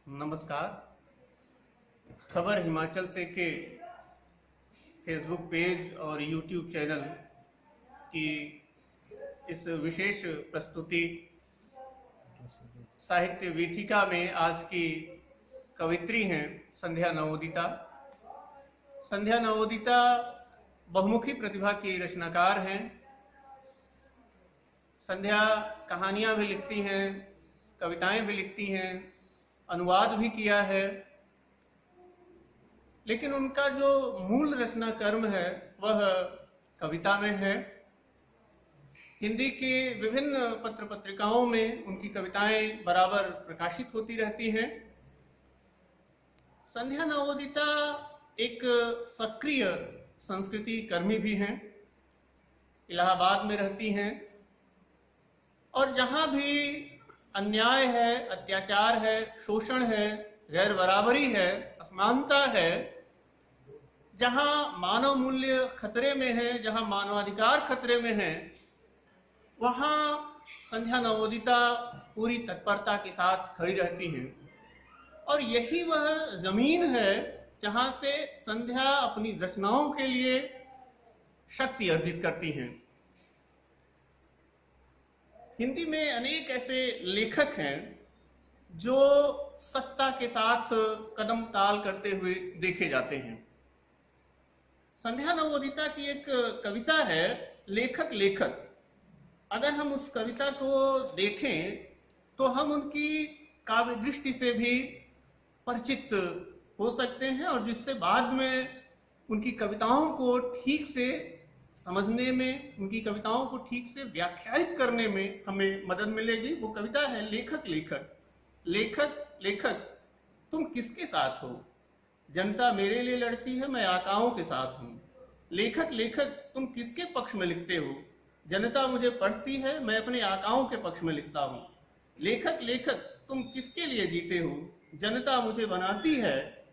नमस्कार। खबर हिमाचल से के फेसबुक पेज और यूट्यूब चैनल की इस विशेष प्रस्तुति साहित्य वीथिका में आज की कवित्री हैं संध्या नवोदिता। संध्या नवोदिता बहुमुखी प्रतिभा की रचनाकार हैं। संध्या कहानियां भी लिखती हैं, कविताएं भी लिखती हैं, अनुवाद भी किया है, लेकिन उनका जो मूल रचना कर्म है वह कविता में है। हिंदी के विभिन्न पत्र पत्रिकाओं में उनकी कविताएं बराबर प्रकाशित होती रहती हैं। संध्या नवोदिता एक सक्रिय संस्कृति कर्मी भी हैं, इलाहाबाद में रहती हैं और जहां भी अन्याय है, अत्याचार है, शोषण है, गैर बराबरी है, असमानता है, जहां मानव मूल्य खतरे में है, जहां मानवाधिकार खतरे में है, वहां संध्या नवोदिता पूरी तत्परता के साथ खड़ी रहती हैं। और यही वह जमीन है जहां से संध्या अपनी रचनाओं के लिए शक्ति अर्जित करती हैं। हिंदी में अनेक ऐसे लेखक हैं जो सत्ता के साथ कदम ताल करते हुए देखे जाते हैं। संध्या नवोदिता की एक कविता है लेखक लेखक। अगर हम उस कविता को देखें तो हम उनकी काव्य दृष्टि से भी परिचित हो सकते हैं और जिससे बाद में उनकी कविताओं को ठीक से समझने में, उनकी कविताओं को ठीक से व्याख्यायित करने में हमें मदद मिलेगी। वो कविता है लेखक लेखक। लेखक लेखक तुम किसके साथ हो? जनता मेरे लिए लड़ती है, मैं आकाओं के साथ हूँ। लेखक लेखक तुम किसके पक्ष में लिखते हो? जनता मुझे पढ़ती है, मैं अपने आकाओं के पक्ष में लिखता हूँ। लेखक लेखक तुम किसके लिए जीते हो? जनता मुझे बनाती है,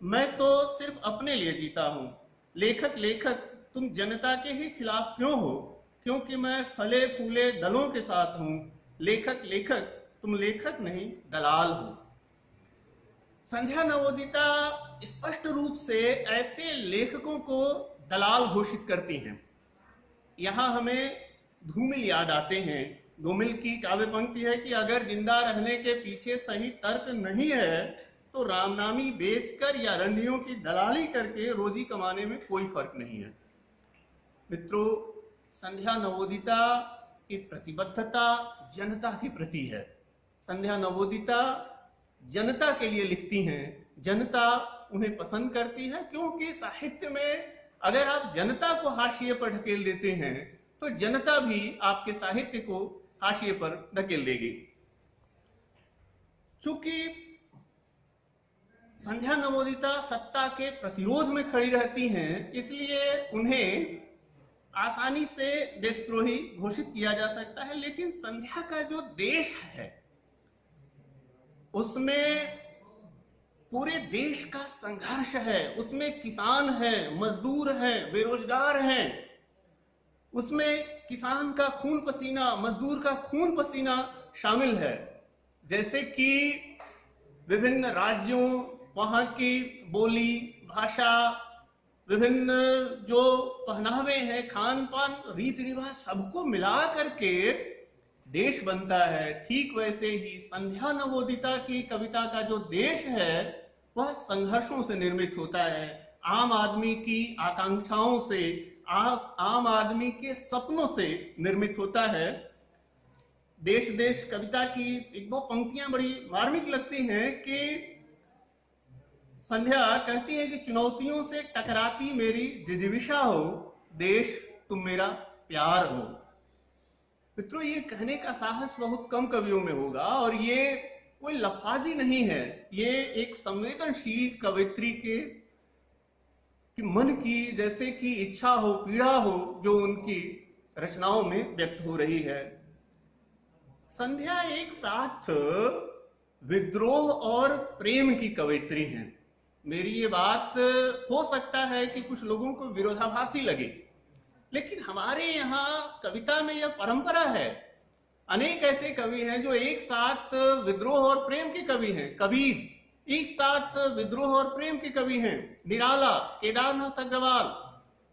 मैं तो सिर्फ अपने लिए जीता हूँ। लेखक लेखक तुम जनता के ही खिलाफ क्यों हो? क्योंकि मैं फले फूले दलों के साथ हूं। लेखक लेखक तुम लेखक नहीं दलाल हो। संध्या नवोदिता स्पष्ट रूप से ऐसे लेखकों को दलाल घोषित करती हैं। यहां हमें धूमिल याद आते हैं। धूमिल की काव्य पंक्ति है कि अगर जिंदा रहने के पीछे सही तर्क नहीं है तो रामनामी बेचकर या रंडियों की दलाली करके रोजी कमाने में कोई फर्क नहीं है। मित्रों, संध्या नवोदिता की प्रतिबद्धता जनता के प्रति है। संध्या नवोदिता जनता के लिए लिखती हैं, जनता उन्हें पसंद करती है, क्योंकि साहित्य में अगर आप जनता को हाशिए पर ढकेल देते हैं तो जनता भी आपके साहित्य को हाशिए पर ढकेल देगी। चूंकि संध्या नवोदिता सत्ता के प्रतिरोध में खड़ी रहती हैं, इसलिए उन्हें आसानी से देशद्रोही घोषित किया जा सकता है। लेकिन संध्या का जो देश है उसमें पूरे देश का संघर्ष है, उसमें किसान हैं, मजदूर हैं, बेरोजगार हैं, उसमें किसान का खून पसीना, मजदूर का खून पसीना शामिल है। जैसे कि विभिन्न राज्यों, वहां की बोली भाषा, विभिन्न जो पहनावे हैं, खान पान, रीति रिवाज, सबको मिला करके देश बनता है। ठीक वैसे ही संध्या नवोदिता की कविता का जो देश है वह संघर्षों से निर्मित होता है, आम आदमी की आकांक्षाओं से, आम आदमी के सपनों से निर्मित होता है। देश देश कविता की एक दो पंक्तियां बड़ी मार्मिक लगती हैं कि संध्या कहती है कि चुनौतियों से टकराती मेरी जिजीविषा हो, देश तुम मेरा प्यार हो। मित्रों, ये कहने का साहस बहुत कम कवियों में होगा और ये कोई लफाजी नहीं है। ये एक संवेदनशील कवित्री के मन की जैसे कि इच्छा हो, पीड़ा हो, जो उनकी रचनाओं में व्यक्त हो रही है। संध्या एक साथ विद्रोह और प्रेम की कवित्री हैं। मेरी ये बात हो सकता है कि कुछ लोगों को विरोधाभासी लगे, लेकिन हमारे यहाँ कविता में यह परंपरा है। अनेक ऐसे कवि हैं जो एक साथ विद्रोह और प्रेम के कवि हैं। कबीर एक साथ विद्रोह और प्रेम के कवि हैं। निराला, केदारनाथ अग्रवाल,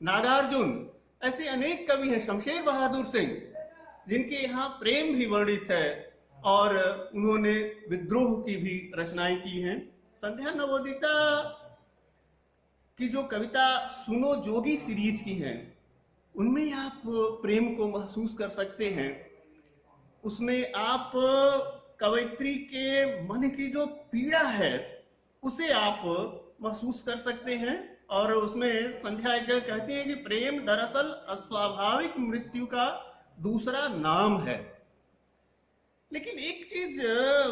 नागार्जुन, ऐसे अनेक कवि हैं। शमशेर बहादुर सिंह, जिनके यहाँ प्रेम भी वर्णित है और उन्होंने विद्रोह की भी रचनाएं की हैं। संध्या नवोदिता की जो कविता सुनो जोगी सीरीज की हैं, उनमें आप प्रेम को महसूस कर सकते हैं। उसमें आप कवयित्री के मन की जो पीड़ा है उसे आप महसूस कर सकते हैं। और उसमें संध्या एक जगह कहती है कि प्रेम दरअसल अस्वाभाविक मृत्यु का दूसरा नाम है। लेकिन एक चीज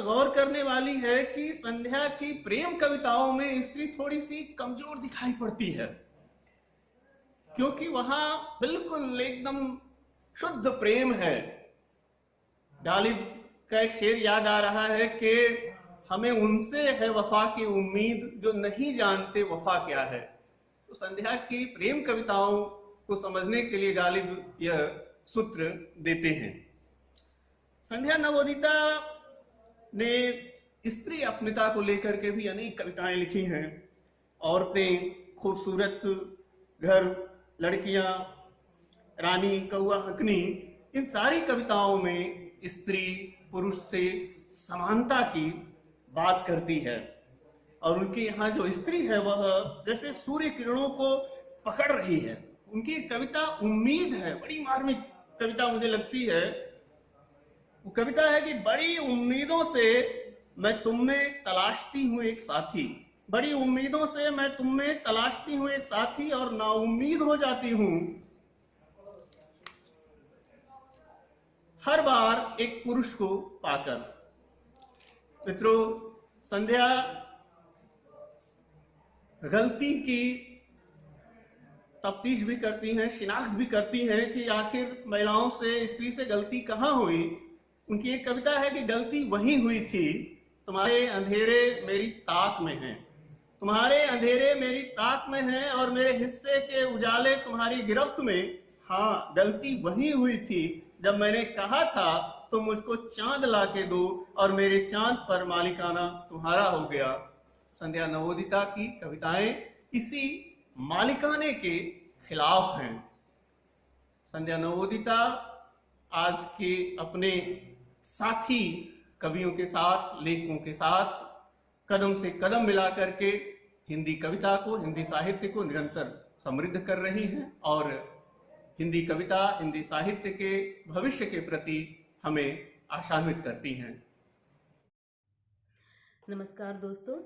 गौर करने वाली है कि संध्या की प्रेम कविताओं में स्त्री थोड़ी सी कमजोर दिखाई पड़ती है, क्योंकि वहां बिल्कुल एकदम शुद्ध प्रेम है। गालिब का एक शेर याद आ रहा है कि हमें उनसे है वफा की उम्मीद जो नहीं जानते वफा क्या है। तो संध्या की प्रेम कविताओं को समझने के लिए गालिब यह सूत्र देते हैं। संध्या नवोदिता ने स्त्री अस्मिता को लेकर के भी अनेक कविताएं लिखी हैं। औरतें, खूबसूरत घर, लड़कियां, रानी, कौआ, हकनी, इन सारी कविताओं में स्त्री पुरुष से समानता की बात करती है। और उनके यहाँ जो स्त्री है वह जैसे सूर्य किरणों को पकड़ रही है। उनकी कविता उम्मीद है, बड़ी मार्मिक कविता मुझे लगती है। वो कविता है कि बड़ी उम्मीदों से मैं तुम में तलाशती हूं एक साथी, बड़ी उम्मीदों से मैं तुम में तलाशती हूं एक साथी, और नाउम्मीद हो जाती हूं हर बार एक पुरुष को पाकर। मित्रों, संध्या गलती की तफ्तीश भी करती हैं, शिनाख्त भी करती हैं कि आखिर महिलाओं से, स्त्री से गलती कहाँ हुई। उनकी एक कविता है कि गलती वहीं हुई थी, तुम्हारे अंधेरे मेरी ताक में हैं, तुम्हारे अंधेरे मेरी ताक में हैं, और मेरे हिस्से के उजाले तुम्हारी गिरफ्त में। हाँ, गलती वहीं हुई थी जब मैंने कहा था तुम मुझको चांद ला के दो, और मेरे चांद पर मालिकाना तुम्हारा हो गया। संध्या नवोदिता की कविताएं इसी मालिकाने के खिलाफ हैं। संध्या नवोदिता आज के अपने साथी कवियों के साथ, लेखकों के साथ कदम से कदम मिला करके हिंदी कविता को, हिंदी साहित्य को निरंतर समृद्ध कर रही हैं, और हिंदी कविता, हिंदी साहित्य के भविष्य के प्रति हमें आशान्वित करती हैं। नमस्कार दोस्तों,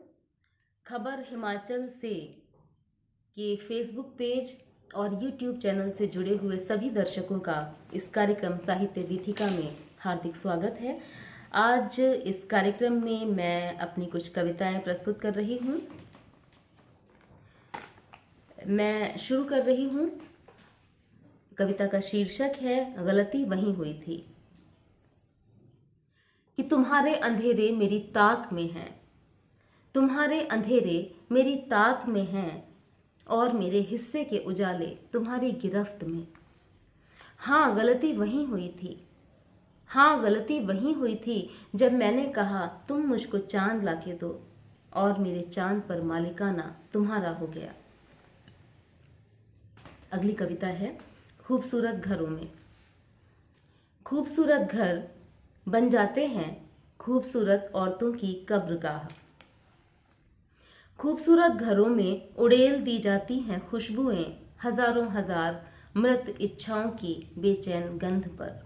खबर हिमाचल से के फेसबुक पेज और यूट्यूब चैनल से जुड़े हुए सभी दर्शकों का इस कार्यक्रम साहित्य वीथिका में हार्दिक स्वागत है। आज इस कार्यक्रम में मैं अपनी कुछ कविताएं प्रस्तुत कर रही हूं। मैं शुरू कर रही हूं। कविता का शीर्षक है गलती वहीं हुई थी। कि तुम्हारे अंधेरे मेरी ताक में हैं, तुम्हारे अंधेरे मेरी ताक में हैं, और मेरे हिस्से के उजाले तुम्हारी गिरफ्त में। हाँ, गलती वहीं हुई थी, हाँ, गलती वहीं हुई थी जब मैंने कहा तुम मुझको चांद लाके दो, और मेरे चांद पर मालिकाना तुम्हारा हो गया। अगली कविता है खूबसूरत घरों में। खूबसूरत घर बन जाते हैं खूबसूरत औरतों की कब्रगाह। खूबसूरत घरों में उड़ेल दी जाती हैं खुशबुएं हजारों हजार मृत इच्छाओं की बेचैन गंध पर।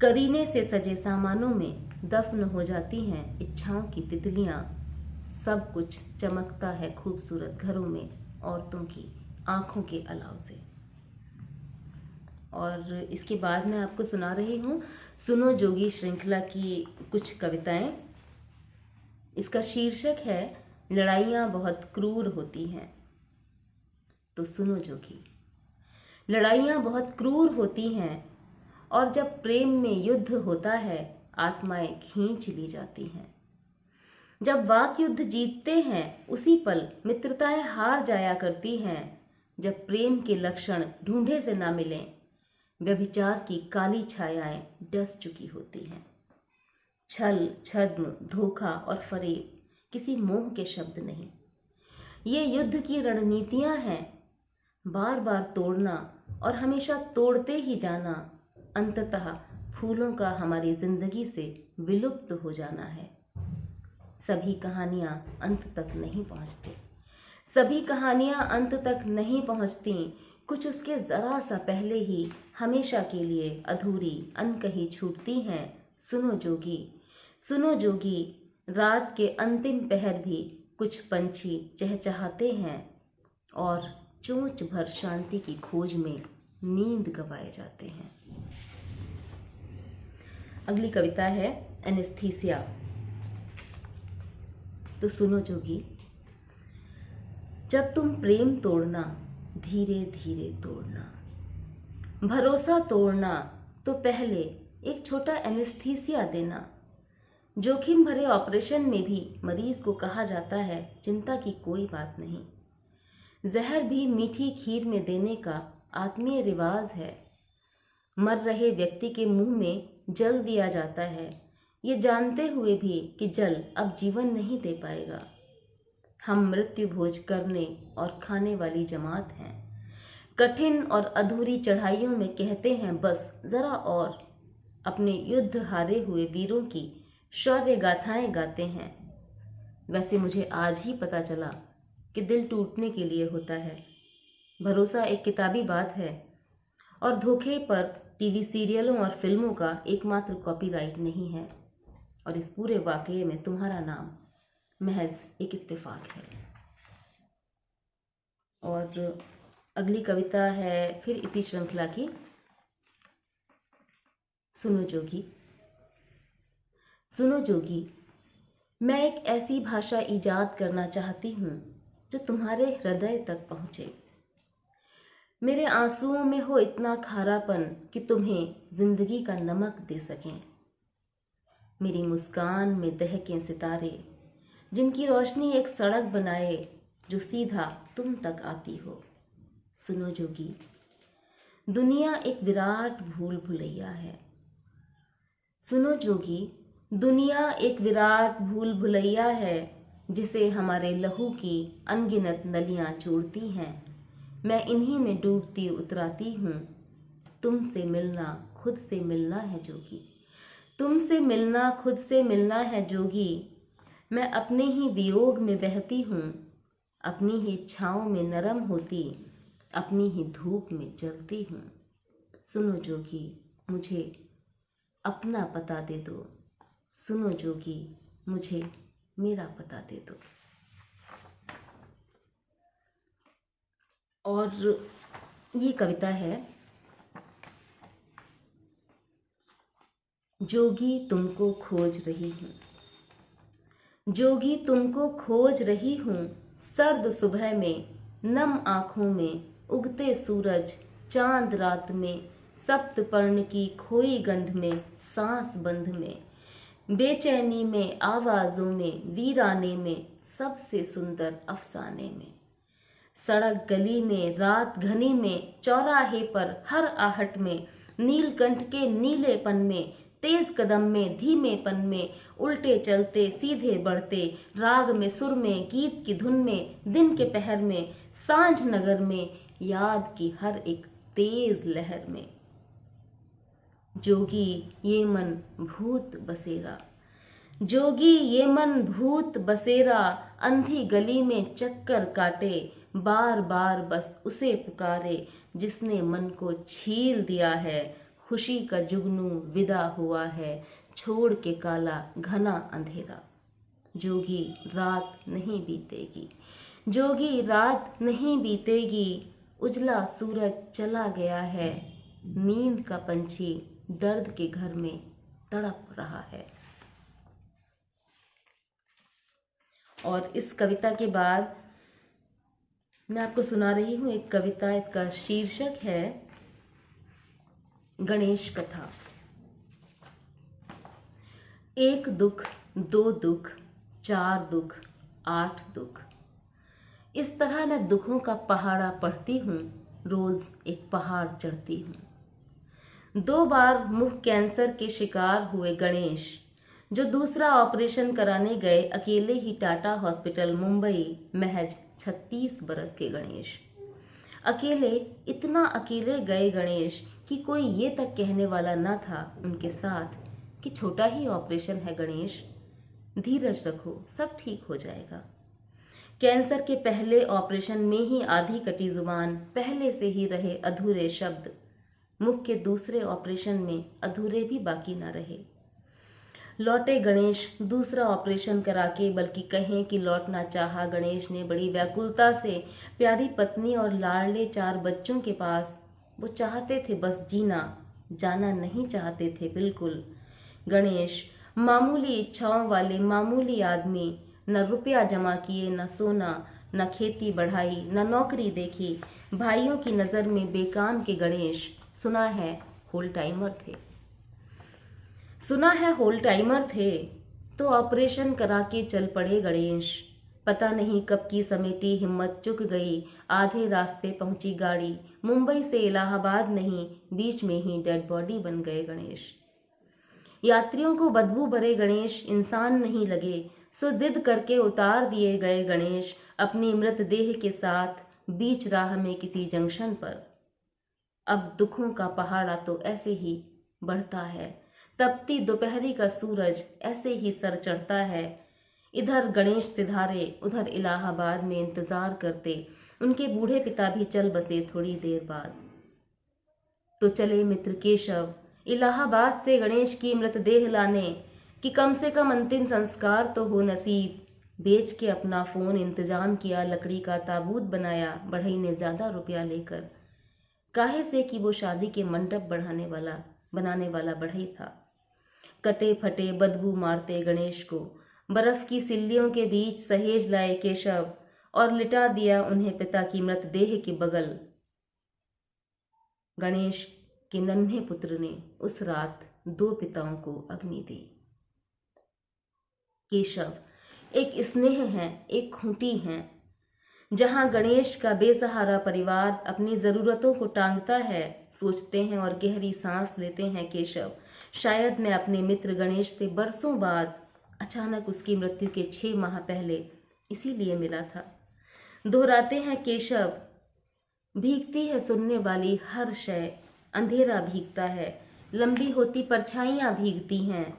करीने से सजे सामानों में दफन हो जाती हैं इच्छाओं की तितलियां। सब कुछ चमकता है खूबसूरत घरों में औरतों की आंखों के अलाव से। और इसके बाद मैं आपको सुना रही हूँ सुनो जोगी श्रृंखला की कुछ कविताएं। इसका शीर्षक है लड़ाइयाँ बहुत क्रूर होती हैं। तो सुनो जोगी। लड़ाइयाँ बहुत क्रूर होती हैं, और जब प्रेम में युद्ध होता है आत्माएं खींच ली जाती हैं। जब वाक युद्ध जीतते हैं उसी पल मित्रताएं हार जाया करती हैं। जब प्रेम के लक्षण ढूंढे से ना मिलें व्यभिचार की काली छायाएं डस चुकी होती हैं। छल, छद्म, धोखा और फरेब किसी मोह के शब्द नहीं। ये युद्ध की रणनीतियां हैं, बार बार तोड़ना और हमेशा तोड़ते ही जाना, अंततः फूलों का हमारी जिंदगी से विलुप्त हो जाना है। सभी कहानियां अंत तक नहीं पहुंचती, सभी कहानियां अंत तक नहीं पहुंचती। कुछ उसके जरा सा पहले ही हमेशा के लिए अधूरी अनकही छूटती हैं। सुनो जोगी, सुनो जोगी, रात के अंतिम पहर भी कुछ पंछी चहचहाते हैं और चोंच भर शांति की खोज में नींद गवाए जाते हैं। अगली कविता है एनेस्थीसिया। तो सुनो जोगी, जब तुम प्रेम तोड़ना धीरे धीरे तोड़ना, भरोसा तोड़ना तो पहले एक छोटा एनेस्थीसिया देना। जोखिम भरे ऑपरेशन में भी मरीज को कहा जाता है चिंता की कोई बात नहीं। जहर भी मीठी खीर में देने का आत्मीय रिवाज है। मर रहे व्यक्ति के मुंह में जल दिया जाता है, ये जानते हुए भी कि जल अब जीवन नहीं दे पाएगा। हम मृत्यु भोज करने और खाने वाली जमात हैं। कठिन और अधूरी चढ़ाइयों में कहते हैं बस जरा और। अपने युद्ध हारे हुए वीरों की शौर्य गाथाएं गाते हैं। वैसे मुझे आज ही पता चला कि दिल टूटने के लिए होता है। भरोसा एक किताबी बात है और धोखे पर टीवी सीरियलों और फिल्मों का एकमात्र कॉपीराइट नहीं है। और इस पूरे वाकये में तुम्हारा नाम महज एक इत्तेफाक है। और अगली कविता है फिर इसी श्रृंखला की, सुनो जोगी। सुनो जोगी, मैं एक ऐसी भाषा इजाद करना चाहती हूँ जो तुम्हारे हृदय तक पहुँचे। मेरे आंसुओं में हो इतना खारापन कि तुम्हें जिंदगी का नमक दे सकें। मेरी मुस्कान में दहकें सितारे, जिनकी रोशनी एक सड़क बनाए जो सीधा तुम तक आती हो। सुनो जोगी, दुनिया एक विराट भूल भुलैया है। सुनो जोगी, दुनिया एक विराट भूल भुलैया है जिसे हमारे लहू की अनगिनत नलियां जोड़ती हैं। मैं इन्हीं में डूबती उतराती हूँ। तुमसे मिलना खुद से मिलना है जोगी, तुमसे मिलना खुद से मिलना है जोगी। मैं अपने ही वियोग में बहती हूँ, अपनी ही छाँव में नरम होती, अपनी ही धूप में जलती हूँ। सुनो जोगी, मुझे अपना पता दे दो। सुनो जोगी, मुझे मेरा पता दे दो। और ये कविता है जोगी तुमको खोज रही हूँ। जोगी तुमको खोज रही हूँ, सर्द सुबह में, नम आँखों में, उगते सूरज, चांद रात में, सप्तपर्ण की खोई गंध में, सांस बंध में, बेचैनी में, आवाजों में, वीराने में, सबसे सुंदर अफसाने में। सड़क गली में, रात घनी में, चौराहे पर हर आहट में, नीलकंठ के नीलेपन में, तेज कदम में, धीमेपन में, उल्टे चलते सीधे बढ़ते, राग में, सुर में, गीत की धुन में, दिन के पहर में, सांझ नगर में, याद की हर एक तेज लहर में। जोगी ये मन भूत बसेरा, जोगी ये मन भूत बसेरा, अंधी गली में चक्कर काटे, बार बार बस उसे पुकारे जिसने मन को छील दिया है। खुशी का जुगनू विदा हुआ है, छोड़ के काला घना अंधेरा। जोगी रात नहीं बीतेगी, जोगी रात नहीं बीतेगी, उजला सूरज चला गया है, नींद का पंछी दर्द के घर में तड़प रहा है। और इस कविता के बाद मैं आपको सुना रही हूँ एक कविता, इसका शीर्षक है गणेश कथा। एक दुख, दो दुख, चार दुख, आठ दुख, इस तरह मैं दुखों का पहाड़ा पढ़ती हूँ, रोज एक पहाड़ चढ़ती हूँ। 2 बार मुख कैंसर के शिकार हुए गणेश, जो दूसरा ऑपरेशन कराने गए अकेले ही टाटा हॉस्पिटल मुंबई, महज 36 बरस के गणेश। अकेले, इतना अकेले गए गणेश कि कोई ये तक कहने वाला न था उनके साथ कि छोटा ही ऑपरेशन है गणेश, धीरज रखो, सब ठीक हो जाएगा। कैंसर के पहले ऑपरेशन में ही आधी कटी जुबान, पहले से ही रहे अधूरे शब्द, मुख के दूसरे ऑपरेशन में अधूरे भी बाकी न रहे। लौटे गणेश दूसरा ऑपरेशन करा के, बल्कि कहें कि लौटना चाहा गणेश ने बड़ी व्याकुलता से, प्यारी पत्नी और लाडले 4 बच्चों के पास। वो चाहते थे बस जीना, जाना नहीं चाहते थे बिल्कुल। गणेश मामूली इच्छाओं वाले मामूली आदमी, न रुपया जमा किए, न सोना, न खेती बढ़ाई, न नौकरी देखी, भाइयों की नज़र में बेकाम के गणेश, सुना है होल टाइमर थे। सुना है होल टाइमर थे, तो ऑपरेशन करा के चल पड़े गणेश। पता नहीं कब की समेटी हिम्मत चुक गई, आधे रास्ते पहुंची गाड़ी, मुंबई से इलाहाबाद नहीं, बीच में ही डेड बॉडी बन गए गणेश। यात्रियों को बदबू भरे गणेश इंसान नहीं लगे, सो जिद करके उतार दिए गए गणेश अपनी मृतदेह के साथ बीच राह में किसी जंक्शन पर। अब दुखों का पहाड़ा तो ऐसे ही बढ़ता है, तपती दोपहरी का सूरज ऐसे ही सर चढ़ता है। इधर गणेश सिधारे, उधर इलाहाबाद में इंतजार करते उनके बूढ़े पिता भी चल बसे थोड़ी देर बाद। तो चले मित्र केशव इलाहाबाद से गणेश की मृतदेह लाने, कि कम से कम अंतिम संस्कार तो हो नसीब। बेच के अपना फोन इंतजाम किया, लकड़ी का ताबूत बनाया, बढ़ई ने ज्यादा रुपया लेकर, काहे से कि वो शादी के मंडप बनाने वाला बढ़ई था। कटे फटे बदबू मारते गणेश को बर्फ की सिल्लियों के बीच सहेज लाए केशव और लिटा दिया उन्हें पिता की मृतदेह के बगल। गणेश के नन्हे पुत्र ने उस रात 2 पिताओं को अग्नि दी। केशव एक स्नेह है, एक खूंटी है, जहां गणेश का बेसहारा परिवार अपनी जरूरतों को टांगता है। सोचते हैं और गहरी सांस लेते हैं केशव, शायद मैं अपने मित्र गणेश से बरसों बाद, अचानक उसकी मृत्यु के 6 माह पहले इसीलिए मिला था। दोहराते हैं केशव, भीगती है सुनने वाली हर शय, अंधेरा भीगता है, लंबी होती परछाइयां भीगती हैं,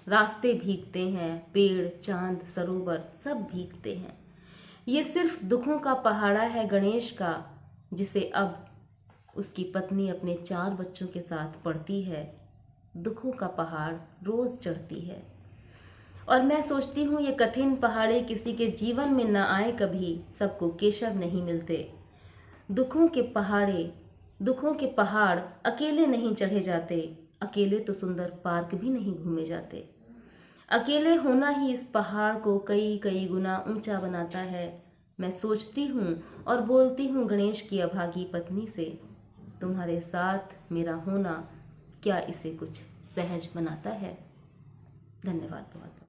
रास्ते भीगते हैं, पेड़, चांद, सरोवर सब भीगते हैं। ये सिर्फ दुखों का पहाड़ा है गणेश का, जिसे अब उसकी पत्नी अपने 4 बच्चों के साथ पढ़ती है। दुखों का पहाड़ रोज चढ़ती है और मैं सोचती हूँ ये कठिन पहाड़े किसी के जीवन में न आए कभी, सबको केशव नहीं मिलते। दुखों के पहाड़ अकेले नहीं चढ़े जाते, अकेले तो सुंदर पार्क भी नहीं घूमे जाते। अकेले होना ही इस पहाड़ को कई कई गुना ऊंचा बनाता है। मैं सोचती हूँ और बोलती हूँ गणेश की अभागी पत्नी से, तुम्हारे साथ मेरा होना क्या इसे कुछ सहज बनाता है। धन्यवाद बहुत।